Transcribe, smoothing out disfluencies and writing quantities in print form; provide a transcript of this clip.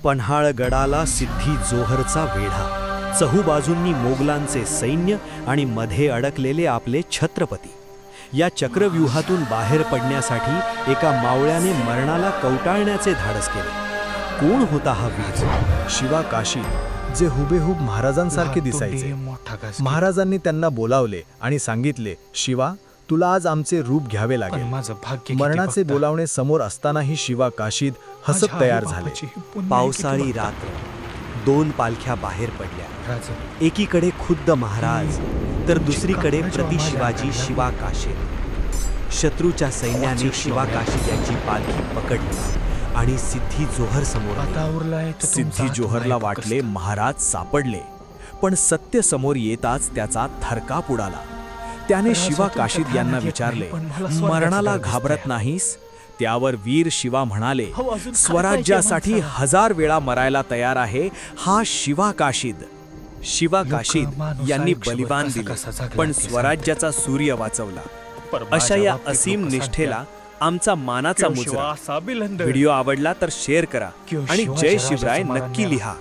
पन्हाळगडाला सिद्धी जोहरचा वेढा, चहूबाजूंनी मोगलांचे सैन्य आणि मध्ये अडकलेले आपले छत्रपती. या चक्रव्यूहातून बाहेर पडण्यासाठी एका मावळ्याने मरणाला कवटाळण्याचे धाडस केले. कोण होता हा वीर? शिवा काशी, जे हुबेहूब महाराजांसारखे दिसायचे. महाराजांनी त्यांना बोलावले आणि सांगितले, शिवा, तुला आज आमचे रूप घ्यावे लागेल. मरणाचे बोलावणे समोर असतानाही शिवा काशीद हसत तयार झाले. पावसाळी रात्र, 2 पालख्या बाहेर पडल्या. एकीकडे खुद्द महाराज तर दुसरीकडे प्रतिशिवाजी शिवा काशीद. शत्रूच्या सैन्याने शिवा काशीद यांची पालखी पकडली आणि सिद्धी जोहर समोर आले. सिद्धी जोहरला वाटले महाराज सापडले, पण सत्य समोर येताच त्याचा थरकाप उडाला. त्याने शिवा काशीद यांना विचारले, मरणाला घाबरत नाहीस? त्यावर वीर शिवा म्हणाले, स्वराज्यासाठी 1000 वेळा मरायला तयार आहे हा शिवा काशीद. शिवा काशीद यांनी बलिदान दिले, पण स्वराज्याचा सूर्य वाचवला. अशा या असीम निष्ठेला आमचा मानाचा मुजरा. व्हिडिओ आवडला तर शेअर करा आणि जय शिवराय नक्की लिहा.